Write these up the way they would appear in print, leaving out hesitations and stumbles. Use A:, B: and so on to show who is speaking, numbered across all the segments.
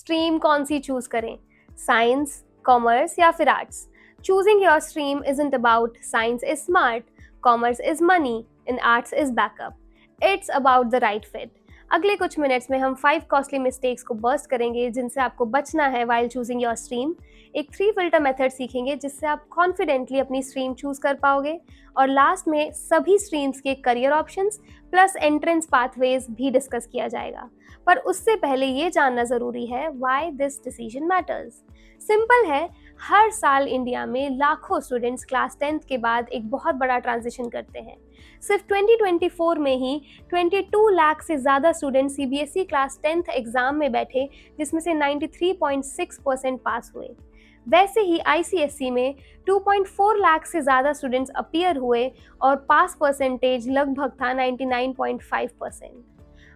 A: Stream कौन सी choose करें, science, commerce या फिर arts? Choosing your stream isn't about science is smart, commerce is money and arts is backup. It's about the right fit. अगले कुछ minutes में हम 5 costly mistakes को burst करेंगे जिनसे आपको बचना है while choosing your stream. एक 3 फिल्टर मेथड सीखेंगे जिससे आप कॉन्फिडेंटली अपनी स्ट्रीम चूज कर पाओगे, और लास्ट में सभी स्ट्रीम्स के career options plus entrance pathways भी डिस्कस किया जाएगा। पर उससे पहले ये जानना ज़रूरी है why this decision matters. Simple है, हर साल इंडिया में लाखों स्टूडेंट्स क्लास 10th के बाद एक बहुत बड़ा ट्रांजिशन करते हैं। सिर्फ 2024 में ही 22 लाख से ज़्यादा student CBSE class 10th exam में बैठे, जिसमें से 93.6% पास हुए। वैसे ही आईसीएसई में 2.4 लाख से ज़्यादा स्टूडेंट्स अपीयर हुए और पास परसेंटेज लगभग था 99.5%।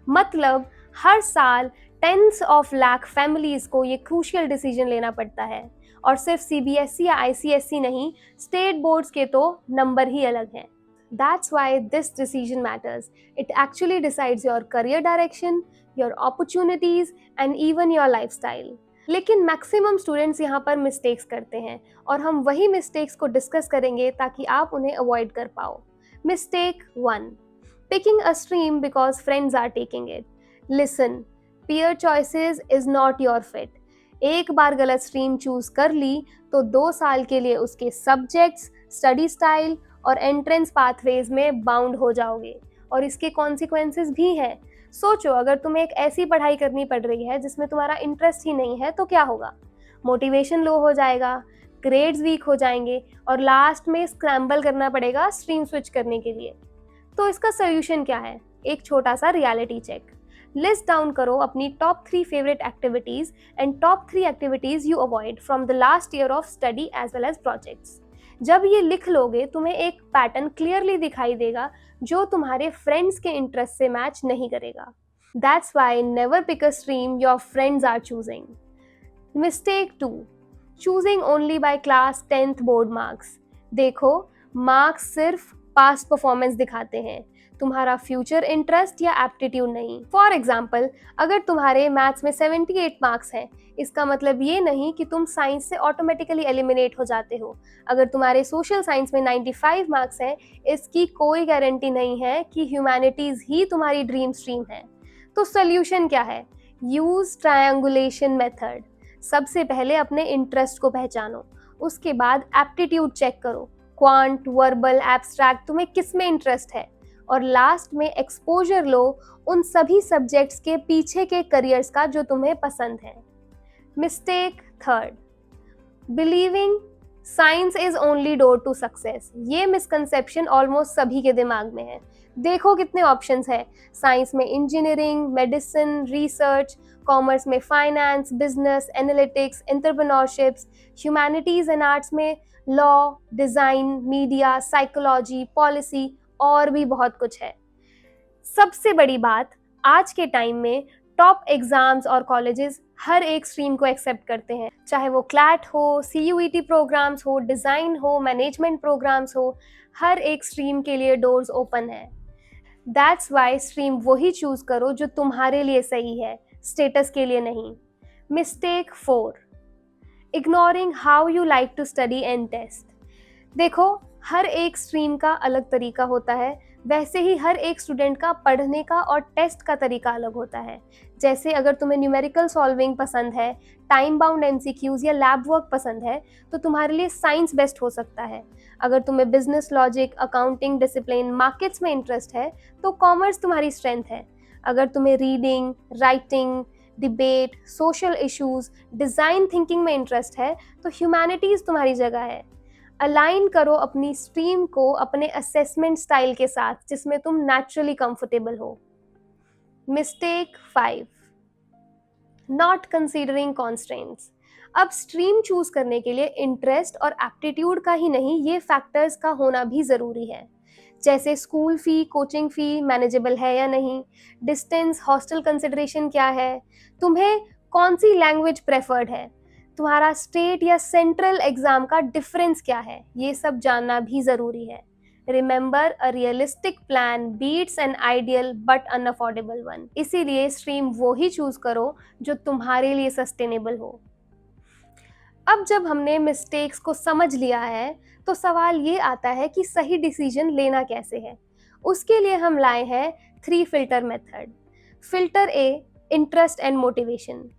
A: मतलब हर साल टेंस ऑफ लाख फैमिलीज़ को ये क्रूशियल डिसीजन लेना पड़ता है, और सिर्फ सीबीएसई या आईसीएसई नहीं, स्टेट बोर्ड्स के तो नंबर ही अलग हैं। That's why this decision matters. It actually decides your career direction, your opportunities and even your lifestyle. लेकिन मैक्सिमम स्टूडेंट्स यहाँ पर मिस्टेक्स करते हैं, और हम वही मिस्टेक्स को डिस्कस करेंगे ताकि आप उन्हें अवॉइड कर पाओ। Mistake 1, picking a stream because friends are taking it. Listen, peer choices is not your fit. एक बार गलत स्ट्रीम चूज कर ली तो 2 साल के लिए उसके सब्जेक्ट्स, स्टडी स्टाइल और एंट्रेंस पाथवेज में बाउंड हो जाओगे, और इसके कॉन्सिक्वेंसेस भी हैं। सोचो, अगर तुम्हें एक ऐसी पढ़ाई करनी पड़ रही है जिसमें तुम्हारा इंटरेस्ट ही नहीं है तो क्या होगा? मोटिवेशन लो हो जाएगा, ग्रेड्स वीक हो जाएंगे और लास्ट में स्क्रैम्बल करना पड़ेगा स्ट्रीम स्विच करने के लिए। तो इसका सोल्यूशन क्या है? एक छोटा सा रियलिटी चेक। लिस्ट डाउन करो अपनी top 3 favourite activities and top 3 activities you avoid from the last year of study as well as projects. जब ये लिख लोगे तुम्हें एक पैटर्न क्लियरली दिखाई देगा जो तुम्हारे फ्रेंड्स के इंटरेस्ट से मैच नहीं करेगा। That's why never pick a stream your friends are choosing. Mistake 2, choosing only by class 10th board marks. देखो, मार्क्स सिर्फ पास्ट परफॉर्मेंस दिखाते हैं, तुम्हारा फ्यूचर इंटरेस्ट या एप्टीट्यूड नहीं। फॉर एग्जाम्पल, अगर तुम्हारे मैथ्स में 78 मार्क्स हैं, इसका मतलब ये नहीं कि तुम साइंस से ऑटोमेटिकली एलिमिनेट हो जाते हो। अगर तुम्हारे सोशल साइंस में 95 मार्क्स हैं, इसकी कोई गारंटी नहीं है कि ह्यूमैनिटीज़ ही तुम्हारी ड्रीम स्ट्रीम है। तो सोल्यूशन क्या है? Use triangulation method. सबसे पहले अपने इंटरेस्ट को पहचानो, उसके बाद एप्टीट्यूड चेक करो, क्वांट, वर्बल, एब्स्ट्रैक्ट, तुम्हें किस में इंटरेस्ट है, और लास्ट में एक्सपोजर लो उन सभी सब्जेक्ट्स के पीछे के करियर्स का जो तुम्हें पसंद है। Mistake 3, believing science is only door to success. ये मिसकंसेप्शन ऑलमोस्ट सभी के दिमाग में है। देखो कितने ऑप्शंस हैं, साइंस में इंजीनियरिंग, मेडिसिन, रिसर्च, कॉमर्स में finance, business, analytics, entrepreneurships, humanities and arts में law, design, media, psychology, policy और भी बहुत कुछ है। सबसे बड़ी बात, आज के टाइम में टॉप एग्जाम्स और कॉलेजेस हर एक स्ट्रीम को एक्सेप्ट करते हैं, चाहे वो क्लैट हो, सीयूईटी प्रोग्राम्स हो, डिज़ाइन हो, मैनेजमेंट प्रोग्राम्स हो, हर एक स्ट्रीम के लिए डोर्स ओपन है। दैट्स वाई स्ट्रीम वही चूज करो जो तुम्हारे लिए सही है, स्टेटस के लिए नहीं। Mistake 4, ignoring how you like to study and test. देखो, हर एक स्ट्रीम का अलग तरीका होता है, वैसे ही हर एक स्टूडेंट का पढ़ने का और टेस्ट का तरीका अलग होता है। जैसे अगर तुम्हें न्यूमेरिकल सॉल्विंग पसंद है, टाइम बाउंड एमसीक्यूज या लैब वर्क पसंद है, तो तुम्हारे लिए साइंस बेस्ट हो सकता है। अगर तुम्हें business logic, accounting discipline, markets में इंटरेस्ट है, तो कॉमर्स तुम्हारी स्ट्रेंथ है। अगर तुम्हें reading, writing, debate, social issues, design thinking में इंटरेस्ट है, तो ह्यूमैनिटीज़ तुम्हारी जगह है। अलाइन करो अपनी स्ट्रीम को अपने असेसमेंट स्टाइल के साथ जिसमें तुम नेचुरली कंफर्टेबल हो। Mistake 5, not considering constraints. अब स्ट्रीम चूज करने के लिए इंटरेस्ट और एप्टीट्यूड का ही नहीं, ये फैक्टर्स का होना भी ज़रूरी है। जैसे स्कूल फ़ी, कोचिंग फ़ी मैनेजेबल है या नहीं, डिस्टेंस, हॉस्टल कंसिडरेशन क्या है, तुम्हें कौन सी लैंग्वेज प्रेफर्ड है, तुम्हारा स्टेट या सेंट्रल एग्ज़ाम का डिफरेंस क्या है, ये सब जानना भी ज़रूरी है। Remember, a realistic plan beats an ideal but unaffordable one. इसीलिए स्ट्रीम वो ही चूज करो जो तुम्हारे लिए सस्टेनेबल हो। अब जब हमने मिस्टेक्स को समझ लिया है, तो सवाल ये आता है कि सही डिसीजन लेना कैसे है। उसके लिए हम लाए हैं 3 filter method. Filter A, interest and motivation.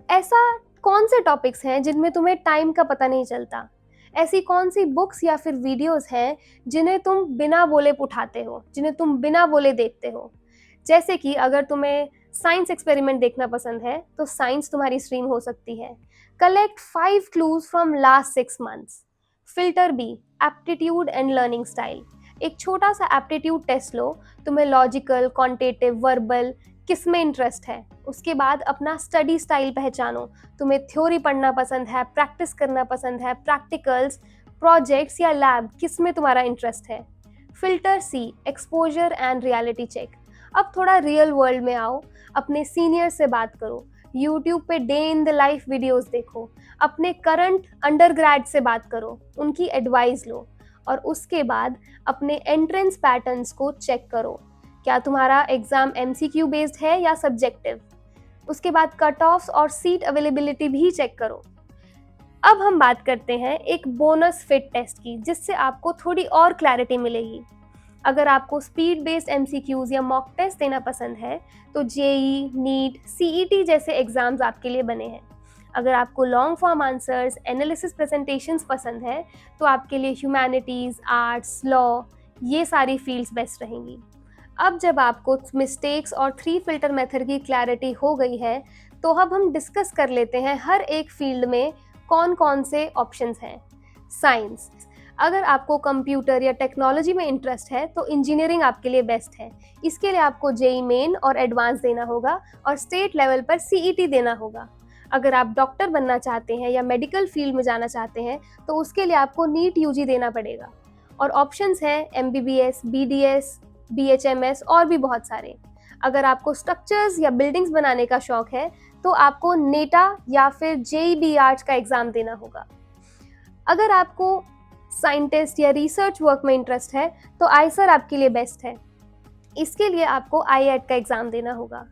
A: ऐसा कौन से टॉपिक्स हैं जिनमें तुम्हें टाइम का पता नहीं चलता? ऐसी कौन सी बुक्स या फिर वीडियोस हैं जिन्हें तुम बिना बोले उठाते हो, जिन्हें तुम बिना बोले देखते हो? जैसे कि अगर तुम्हें साइंस एक्सपेरिमेंट देखना पसंद है, तो साइंस तुम्हारी स्ट्रीम हो सकती है। Collect 5 clues from last 6 months. Filter B, aptitude and learning style. एक छोटा सा एप्टीट्यूड टेस्ट लो, तुम्हें लॉजिकल, क्वांटिटेटिव, वर्बल किस में इंटरेस्ट है। उसके बाद अपना स्टडी स्टाइल पहचानो, तुम्हें थ्योरी पढ़ना पसंद है, प्रैक्टिस करना पसंद है, प्रैक्टिकल्स, प्रोजेक्ट्स या लैब, किस में तुम्हारा इंटरेस्ट है। Filter C, exposure and reality check. अब थोड़ा रियल वर्ल्ड में आओ, अपने सीनियर से बात करो, यूट्यूब पे day in the life videos देखो, अपने करंट अंडरग्रेड से बात करो, उनकी एडवाइस लो, और उसके बाद अपने एंट्रेंस पैटर्न्स को चेक करो। क्या तुम्हारा एग्जाम एमसीक्यू बेस्ड है या सब्जेक्टिव? उसके बाद कट ऑफ्स और सीट अवेलेबिलिटी भी चेक करो। अब हम बात करते हैं एक बोनस फिट टेस्ट की, जिससे आपको थोड़ी और क्लैरिटी मिलेगी। अगर आपको स्पीड बेस्ड एमसीक्यूज या मॉक टेस्ट देना पसंद है, तो जेई, नीट, सीईटी जैसे एग्जाम्स आपके लिए बने हैं। अगर आपको long form answers, analysis presentations पसंद है, तो आपके लिए ह्यूमैनिटीज़, आर्ट्स, लॉ, ये सारी फील्ड्स बेस्ट रहेंगी। अब जब आपको मिस्टेक्स और 3 फिल्टर मेथड की क्लैरिटी हो गई है, तो अब हम डिस्कस कर लेते हैं हर एक फील्ड में कौन कौन से ऑप्शंस हैं। साइंस, अगर आपको कंप्यूटर या टेक्नोलॉजी में इंटरेस्ट है, तो इंजीनियरिंग आपके लिए बेस्ट है। इसके लिए आपको जेई मेन और एडवांस देना होगा और स्टेट लेवल पर सीईटी देना होगा। अगर आप डॉक्टर बनना चाहते हैं या मेडिकल फील्ड में जाना चाहते हैं, तो उसके लिए आपको नीट यूजी देना पड़ेगा। और ऑप्शंस हैं एमबीबीएस, बीडीएस, बीएचएमएस और भी बहुत सारे। अगर आपको स्ट्रक्चर्स या बिल्डिंग्स बनाने का शौक है, तो आपको नेटा या फिर जेईबी आर्ट्स का एग्जाम देना होगा। अगर आपको साइंटिस्ट या रिसर्च वर्क में इंटरेस्ट है, तो आईसर आपके लिए बेस्ट है। इसके लिए आपको आईएट का एग्जाम देना होगा।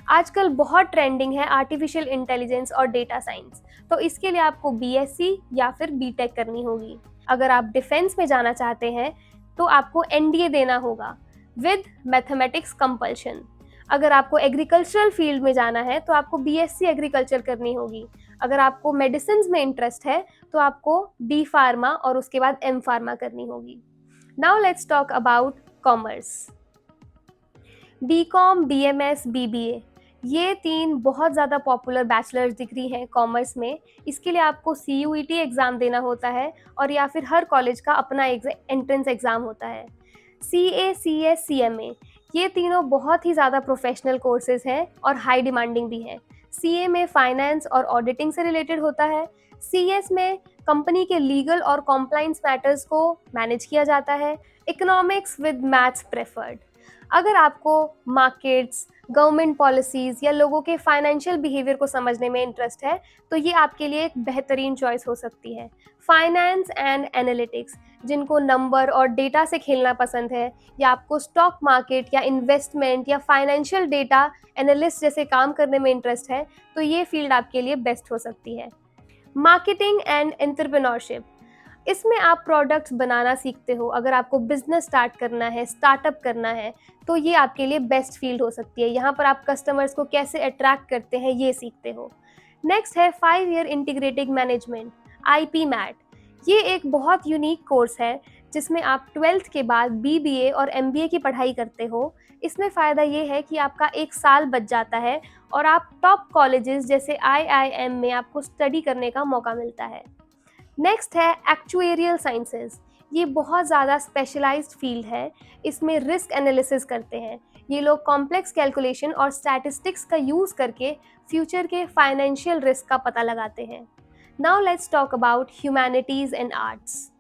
A: आजकल बहुत ट्रेंडिंग है आर्टिफिशियल इंटेलिजेंस और डेटा साइंस, तो इसके लिए आपको बीएससी या फिर बीटेक करनी होगी। अगर आप डिफेंस में जाना चाहते हैं, तो आपको एनडीए देना होगा विद मैथमेटिक्स कंपल्शन। अगर आपको एग्रीकल्चरल फील्ड में जाना है, तो आपको बीएससी एग्रीकल्चर करनी होगी। अगर आपको मेडिसिन में इंटरेस्ट है, तो आपको डी फार्मा और उसके बाद एम फार्मा करनी होगी। Now let's talk about commerce. BCom, BMS, BBA, ये 3 बहुत ज़्यादा पॉपुलर बैचलर्स डिग्री हैं कॉमर्स में। इसके लिए आपको सीयूईटी एग्ज़ाम देना होता है, और या फिर हर कॉलेज का अपना एंट्रेंस एग्ज़ाम होता है। सीए, सीएस, सीएमए, ये तीनों बहुत ही ज़्यादा प्रोफेशनल कोर्सेज हैं और हाई डिमांडिंग भी हैं। सीए में फाइनेंस और ऑडिटिंग से रिलेटेड होता है। सीएस में कंपनी के लीगल और कॉम्प्लाइंस मैटर्स को मैनेज किया जाता है। Economics with maths preferred. अगर आपको मार्केट्स, गवर्नमेंट पॉलिसीज़ या लोगों के फाइनेंशियल बिहेवियर को समझने में इंटरेस्ट है, तो ये आपके लिए एक बेहतरीन चॉइस हो सकती है। फाइनेंस एंड एनालिटिक्स, जिनको नंबर और डेटा से खेलना पसंद है, या आपको स्टॉक मार्केट या इन्वेस्टमेंट या फाइनेंशियल डेटा एनालिस्ट जैसे काम करने में इंटरेस्ट है, तो ये फील्ड आपके लिए बेस्ट हो सकती है। मार्केटिंग एंड एंटरप्रेन्योरशिप, इसमें आप प्रोडक्ट्स बनाना सीखते हो। अगर आपको बिजनेस स्टार्ट करना है, स्टार्टअप करना है, तो ये आपके लिए बेस्ट फील्ड हो सकती है। यहाँ पर आप कस्टमर्स को कैसे अट्रैक्ट करते हैं, ये सीखते हो। नेक्स्ट है 5 year integrated management, IPMAT. ये एक बहुत यूनिक कोर्स है, जिसमें आप 12th के बाद बीबीए और एमबीए की पढ़ाई करते हो। इसमें फ़ायदा ये है कि आपका 1 साल बच जाता है, और आप टॉप कॉलेजेस जैसे आईआईएम में आपको स्टडी करने का मौका मिलता है। नेक्स्ट है एक्चुएरियल साइंसेज। ये बहुत ज़्यादा स्पेशलाइज्ड फील्ड है। इसमें रिस्क एनालिसिस करते हैं। ये लोग कॉम्प्लेक्स कैलकुलेशन और स्टैटिस्टिक्स का यूज़ करके फ्यूचर के फाइनेंशियल रिस्क का पता लगाते हैं। Now let's talk about humanities and arts.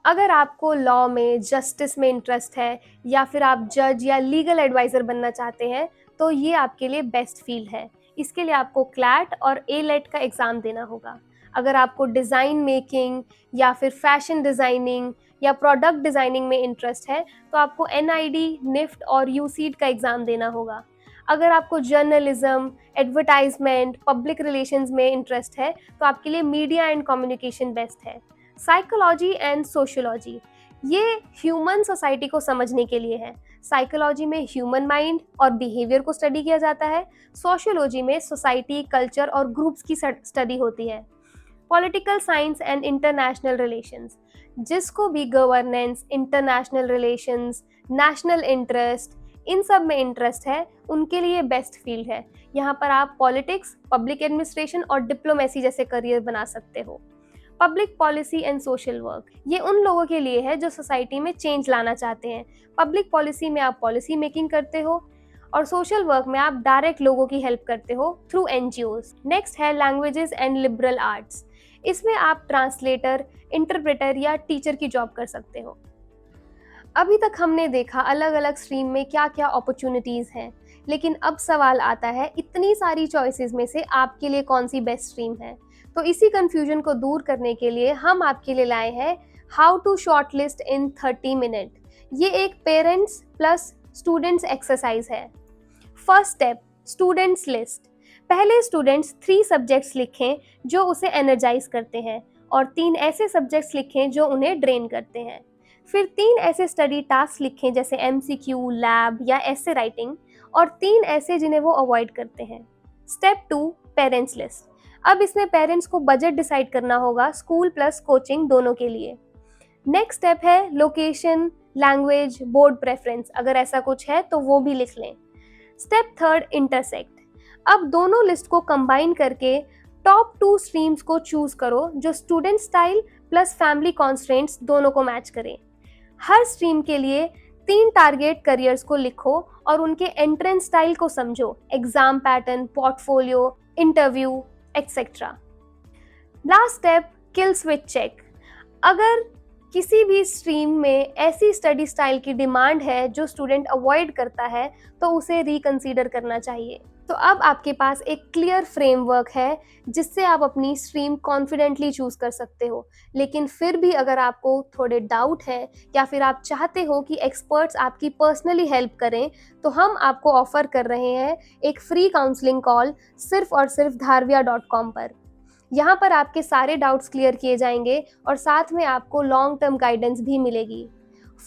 A: अगर आपको लॉ में, जस्टिस में इंटरेस्ट है, या फिर आप जज या लीगल एडवाइज़र बनना चाहते हैं, तो ये आपके लिए बेस्ट फील्ड है। इसके लिए आपको क्लैट और एलेट का एग्ज़ाम देना होगा। अगर आपको डिज़ाइन मेकिंग या फिर फैशन डिज़ाइनिंग या प्रोडक्ट डिज़ाइनिंग में इंटरेस्ट है तो आपको NID, निफ्ट और यूसीड का एग्ज़ाम देना होगा। अगर आपको जर्नलिज्म, एडवर्टाइजमेंट, पब्लिक रिलेशंस में इंटरेस्ट है तो आपके लिए मीडिया एंड कम्युनिकेशन बेस्ट है। साइकोलॉजी एंड सोशियोलॉजी, ये ह्यूमन सोसाइटी को समझने के लिए है। साइकोलॉजी में ह्यूमन माइंड और बिहेवियर को स्टडी किया जाता है। सोशियोलॉजी में सोसाइटी, कल्चर और ग्रुप्स की स्टडी होती है। Political science and international relations, जिसको भी governance, international relations, national interest, इन सब में इंटरेस्ट है, उनके लिए बेस्ट फील्ड है। यहाँ पर आप पॉलिटिक्स, पब्लिक एडमिनिस्ट्रेशन और डिप्लोमेसी जैसे करियर बना सकते हो। Public policy and social work, ये उन लोगों के लिए है जो सोसाइटी में चेंज लाना चाहते हैं। पब्लिक पॉलिसी में आप पॉलिसी मेकिंग करते हो और सोशल वर्क में आप डायरेक्ट लोगों की हेल्प करते हो थ्रू NGOs। नेक्स्ट है लैंग्वेजेस एंड लिबरल आर्ट्स, इसमें आप ट्रांसलेटर, इंटरप्रेटर या टीचर की जॉब कर सकते हो। अभी तक हमने देखा अलग अलग स्ट्रीम में क्या क्या अपॉर्चुनिटीज़ हैं, लेकिन अब सवाल आता है इतनी सारी चॉइसेस में से आपके लिए कौन सी बेस्ट स्ट्रीम है। तो इसी कंफ्यूजन को दूर करने के लिए हम आपके लिए लाए हैं how to shortlist in 30 minute. ये एक पेरेंट्स प्लस स्टूडेंट्स एक्सरसाइज है। First step, students list. पहले स्टूडेंट्स 3 सब्जेक्ट्स लिखें जो उसे एनर्जाइज करते हैं और 3 ऐसे सब्जेक्ट्स लिखें जो उन्हें ड्रेन करते हैं। फिर 3 ऐसे स्टडी टास्क लिखें जैसे MCQ, लैब या ऐसे राइटिंग, और 3 ऐसे जिन्हें वो अवॉइड करते हैं। Step 2, parents list. अब इसमें पेरेंट्स को बजट डिसाइड करना होगा स्कूल प्लस कोचिंग दोनों के लिए। नेक्स्ट स्टेप है लोकेशन, लैंग्वेज, बोर्ड प्रेफरेंस, अगर ऐसा कुछ है तो वो भी लिख लें। Step 3, intersect. अब दोनों लिस्ट को कंबाइन करके टॉप 2 स्ट्रीम्स को चूज करो जो student style plus family constraints दोनों को मैच करें। हर स्ट्रीम के लिए 3 टारगेट करियर्स को लिखो और उनके एंट्रेंस स्टाइल को समझो, exam pattern, portfolio, interview etcetera. Last step, kill switch check. अगर किसी भी स्ट्रीम में ऐसी स्टडी स्टाइल की डिमांड है जो स्टूडेंट अवॉइड करता है तो उसे रिकंसीडर करना चाहिए। तो अब आपके पास एक क्लियर फ्रेमवर्क है जिससे आप अपनी स्ट्रीम कॉन्फिडेंटली चूज कर सकते हो। लेकिन फिर भी अगर आपको थोड़े डाउट है या फिर आप चाहते हो कि एक्सपर्ट्स आपकी पर्सनली हेल्प करें, तो हम आपको ऑफर कर रहे हैं एक फ्री काउंसलिंग कॉल सिर्फ और सिर्फ dharviya.com पर। यहाँ पर आपके सारे डाउट्स क्लियर किए जाएंगे और साथ में आपको लॉन्ग टर्म गाइडेंस भी मिलेगी।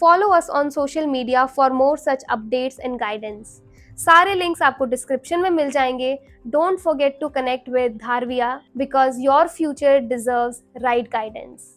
A: Follow us on social media for more such updates and guidance. सारे लिंक्स आपको डिस्क्रिप्शन में मिल जाएंगे। Don't forget to connect with Dharvia because your future deserves right guidance.